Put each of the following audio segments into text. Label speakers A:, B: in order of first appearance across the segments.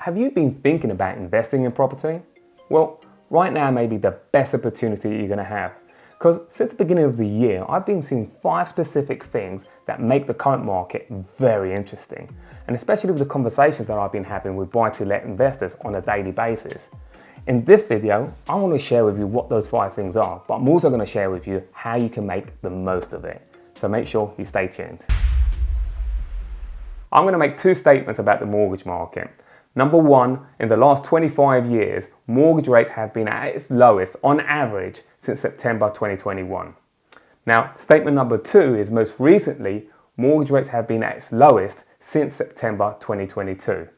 A: have you been thinking about investing in property? Well, right now may be the best opportunity you're going to have. Because since the beginning of the year, I've been seeing 5 specific things that make the current market very interesting. And especially with the conversations that I've been having with buy-to-let investors on a daily basis. In this video, I want to share with you what those 5 things are, but I'm also going to share with you how you can make the most of it. So make sure you stay tuned. I'm going to make 2 statements about the mortgage market. Number 1, in the last 25 years, mortgage rates have been at its lowest on average since September 2021. Now, statement number 2 is most recently, mortgage rates have been at its lowest since September 2022.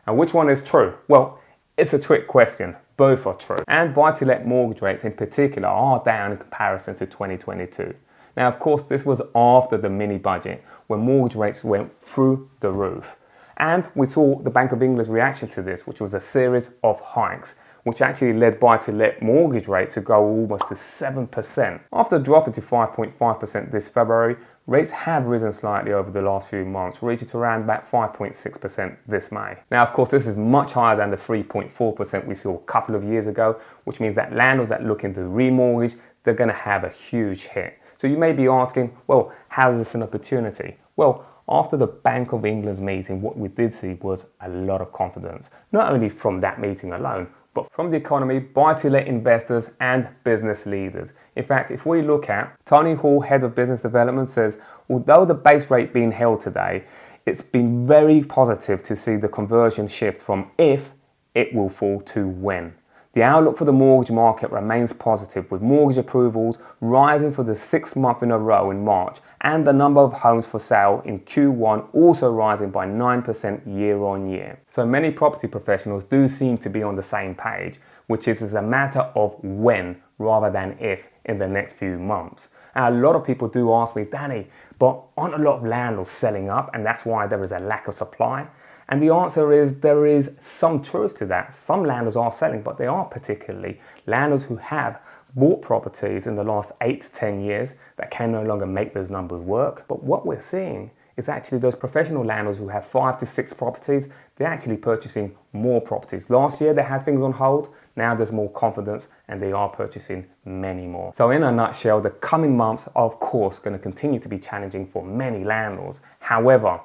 A: And which one is true? Well, it's a trick question. Both are true. And buy-to-let mortgage rates in particular are down in comparison to 2022. Now, of course, this was after the mini budget when mortgage rates went through the roof. And we saw the Bank of England's reaction to this, which was a series of hikes, which actually led buy-to-let mortgage rates to go almost to 7%. After dropping to 5.5% this February, rates have risen slightly over the last few months, reaching to around about 5.6% this May. Now, of course, this is much higher than the 3.4% we saw a couple of years ago, which means that landlords that look into remortgage, they're going to have a huge hit. So you may be asking, well, how is this an opportunity? Well, after the Bank of England's meeting, what we did see was a lot of confidence, not only from that meeting alone, but from the economy, buy-to-let investors and business leaders. In fact, if we look at Tony Hall, Head of Business Development, says, although the base rate being held today, it's been very positive to see the conversion shift from if it will fall to when. The outlook for the mortgage market remains positive, with mortgage approvals rising for the 6th month in a row in March, and the number of homes for sale in Q1 also rising by 9% year on year. So many property professionals do seem to be on the same page, which is a matter of when rather than if in the next few months. And a lot of people do ask me, Danny, but aren't a lot of landlords selling up and that's why there is a lack of supply? And the answer is there is some truth to that. Some landlords are selling, but they are particularly landlords who have bought properties in the last 8 to 10 years that can no longer make those numbers work. But what we're seeing is actually those professional landlords who have 5 to 6 properties, they're actually purchasing more properties. Last year they had things on hold. Now there's more confidence and they are purchasing many more. So in a nutshell, the coming months are of course going to continue to be challenging for many landlords. However,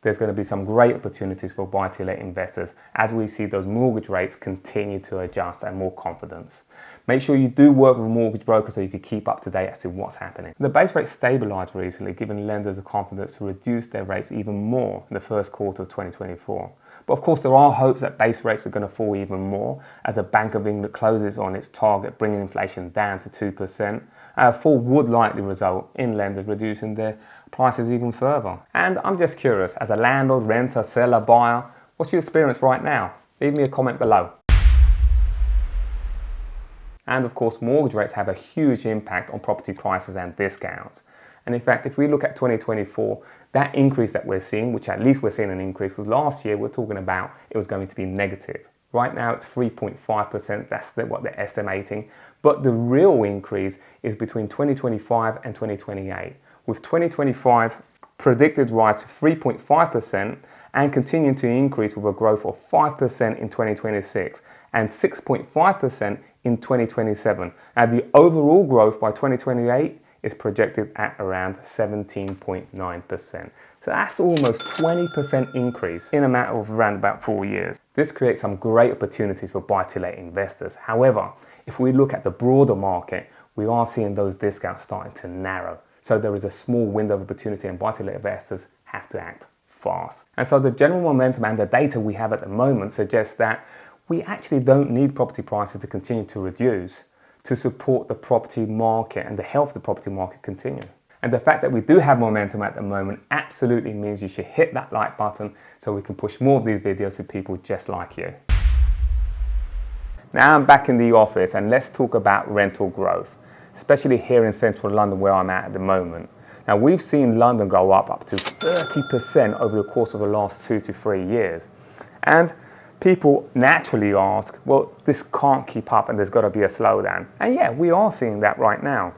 A: there's going to be some great opportunities for buy-to-let investors as we see those mortgage rates continue to adjust and more confidence. Make sure you do work with a mortgage broker so you can keep up to date as to what's happening. The base rate stabilised recently, giving lenders the confidence to reduce their rates even more in the first quarter of 2024. But of course, there are hopes that base rates are going to fall even more as the Bank of England closes on its target, bringing inflation down to 2%. A fall would likely result in lenders reducing their prices even further. And I'm just curious, as a landlord, renter, seller, buyer, what's your experience right now? Leave me a comment below. And of course, mortgage rates have a huge impact on property prices and discounts. And in fact, if we look at 2024, that increase that we're seeing, which at least we're seeing an increase, because last year we're talking about it was going to be negative. Right now it's 3.5%, that's what they're estimating. But the real increase is between 2025 and 2028, with 2025 predicted rise to 3.5% and continuing to increase with a growth of 5% in 2026 and 6.5% in 2027. And the overall growth by 2028 is projected at around 17.9%. So that's almost 20% increase in a matter of around about 4 years. This creates some great opportunities for buy-to-let investors. However, if we look at the broader market, we are seeing those discounts starting to narrow. So there is a small window of opportunity and buy-to-let investors have to act fast. And so the general momentum and the data we have at the moment suggests that we actually don't need property prices to continue to reduce to support the property market and the health of the property market continue. And the fact that we do have momentum at the moment absolutely means you should hit that like button so we can push more of these videos to people just like you. Now I'm back in the office and let's talk about rental growth, especially here in central London where I'm at the moment. Now we've seen London go up to 30% over the course of the last 2 to 3 years. And people naturally ask, well, this can't keep up and there's got to be a slowdown. And yeah, we are seeing that right now.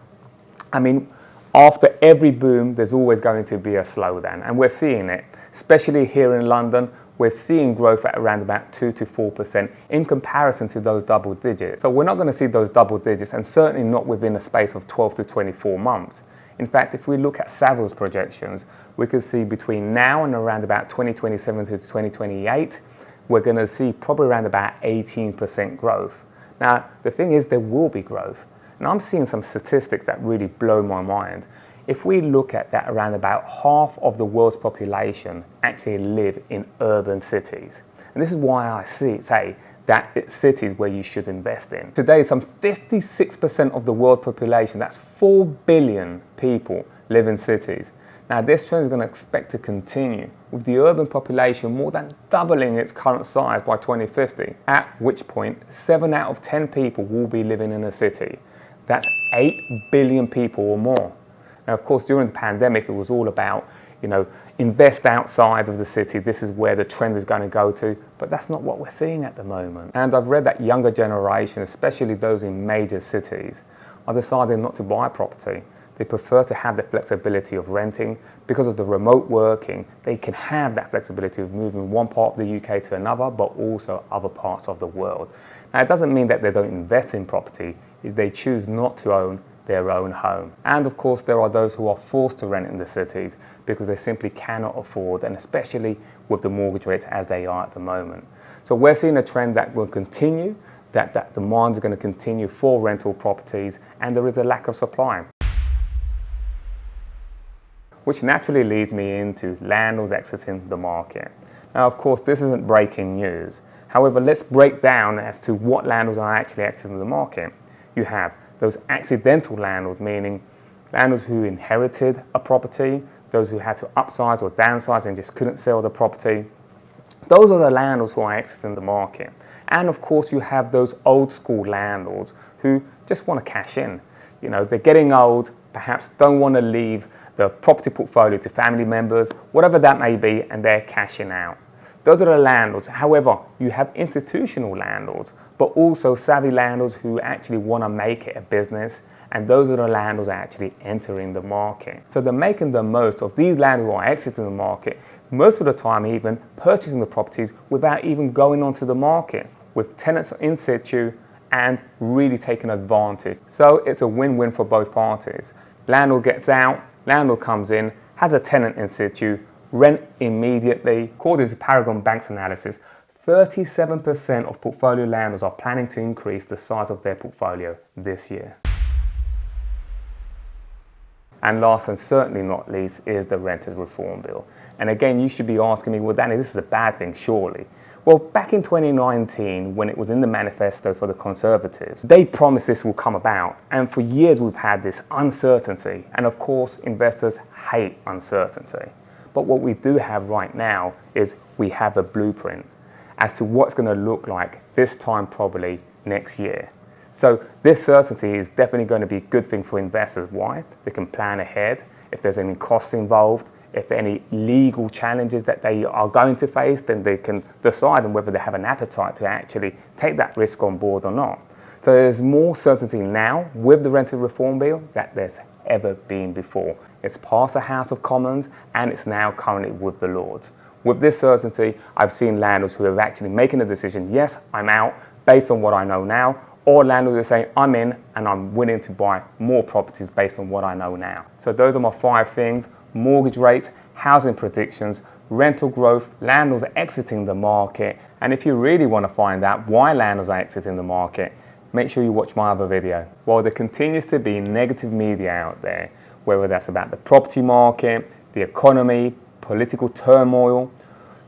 A: I mean, after every boom, there's always going to be a slowdown. And we're seeing it, especially here in London, we're seeing growth at around about 2 to 4% in comparison to those double digits. So we're not going to see those double digits, and certainly not within a space of 12 to 24 months. In fact, if we look at Savills projections, we could see between now and around about 2027 to 2028, we're going to see probably around about 18% growth. Now, the thing is, there will be growth. And I'm seeing some statistics that really blow my mind. If we look at that, around about half of the world's population actually live in urban cities. And this is why I say that it's cities where you should invest in. Today, some 56% of the world population, that's 4 billion people, live in cities. Now, this trend is going to expect to continue, with the urban population more than doubling its current size by 2050, at which point 7 out of 10 people will be living in a city. That's 8 billion people or more. Now, of course, during the pandemic, it was all about, invest outside of the city. This is where the trend is going to go to. But that's not what we're seeing at the moment. And I've read that younger generation, especially those in major cities, are deciding not to buy property. They prefer to have the flexibility of renting. Because of the remote working, they can have that flexibility of moving one part of the UK to another, but also other parts of the world. Now, it doesn't mean that they don't invest in property. They choose not to own their own home. And of course, there are those who are forced to rent in the cities because they simply cannot afford, and especially with the mortgage rates as they are at the moment. So we're seeing a trend that will continue, that demand is going to continue for rental properties, and there is a lack of supply. Which naturally leads me into landlords exiting the market. Now, of course, this isn't breaking news. However, let's break down as to what landlords are actually exiting the market. You have those accidental landlords, meaning landlords who inherited a property, those who had to upsize or downsize and just couldn't sell the property. Those are the landlords who are exiting the market. And of course, you have those old school landlords who just want to cash in. They're getting old, perhaps don't want to leave the property portfolio to family members, whatever that may be, and they're cashing out. Those are the landlords. However, you have institutional landlords, but also savvy landlords who actually want to make it a business, and those are the landlords actually entering the market. So they're making the most of these landlords who are exiting the market, most of the time even purchasing the properties without even going onto the market, with tenants in situ and really taking advantage. So it's a win-win for both parties. Landlord gets out, landlord comes in, has a tenant in situ, rent immediately. According to Paragon Bank's analysis, 37% of portfolio landlords are planning to increase the size of their portfolio this year. And last and certainly not least is the Renters Reform Bill. And again, you should be asking me, well, Danny, this is a bad thing, surely. Well, back in 2019, when it was in the manifesto for the Conservatives, they promised this will come about. And for years, we've had this uncertainty. And of course, investors hate uncertainty. But what we do have right now is we have a blueprint as to what's going to look like this time probably next year. So this certainty is definitely going to be a good thing for investors. Why? They can plan ahead. If there's any costs involved, if any legal challenges that they are going to face, then they can decide on whether they have an appetite to actually take that risk on board or not. So there's more certainty now with the Renters Reform Bill than there's ever been before. It's passed the House of Commons and it's now currently with the Lords. With this certainty, I've seen landlords who are actually making a decision, yes, I'm out based on what I know now, or landlords are saying, I'm in and I'm willing to buy more properties based on what I know now. So those are my 5 things: mortgage rates, housing predictions, rental growth, landlords exiting the market. And if you really want to find out why landlords are exiting the market, make sure you watch my other video. While there continues to be negative media out there, whether that's about the property market, the economy, political turmoil,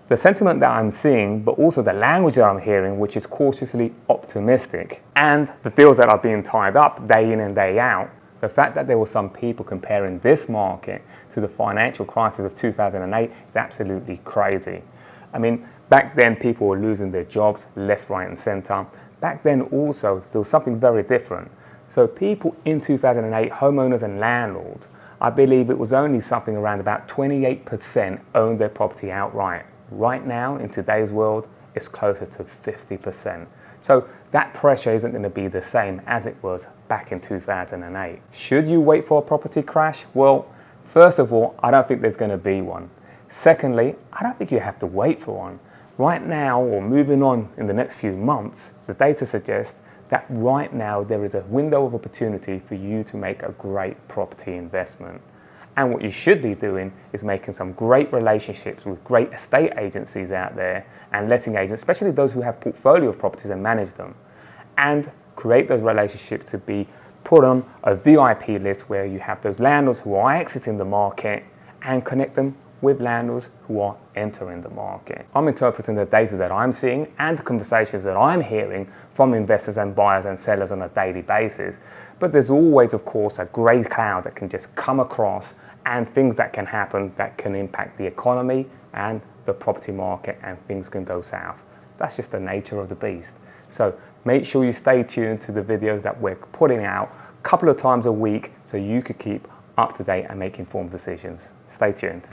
A: the sentiment that I'm seeing, but also the language that I'm hearing, which is cautiously optimistic, and the deals that are being tied up day in and day out, the fact that there were some people comparing this market to the financial crisis of 2008 is absolutely crazy. I mean, back then people were losing their jobs left, right and centre. Back then also there was something very different. So people in 2008, homeowners and landlords, I believe it was only something around about 28% owned their property outright. Right now, in today's world, it's closer to 50%. So that pressure isn't going to be the same as it was back in 2008. Should you wait for a property crash? Well, first of all, I don't think there's going to be one. Secondly, I don't think you have to wait for one. right now, or moving on in the next few months, the data suggests that right now there is a window of opportunity for you to make a great property investment. And what you should be doing is making some great relationships with great estate agencies out there and letting agents, especially those who have portfolio of properties and manage them, and create those relationships to be put on a VIP list where you have those landlords who are exiting the market and connect them with landlords who are entering the market. I'm interpreting the data that I'm seeing and the conversations that I'm hearing from investors and buyers and sellers on a daily basis. But there's always, of course, a grey cloud that can just come across and things that can happen that can impact the economy and the property market, and things can go south. That's just the nature of the beast. So make sure you stay tuned to the videos that we're putting out a couple of times a week so you could keep up to date and make informed decisions. Stay tuned.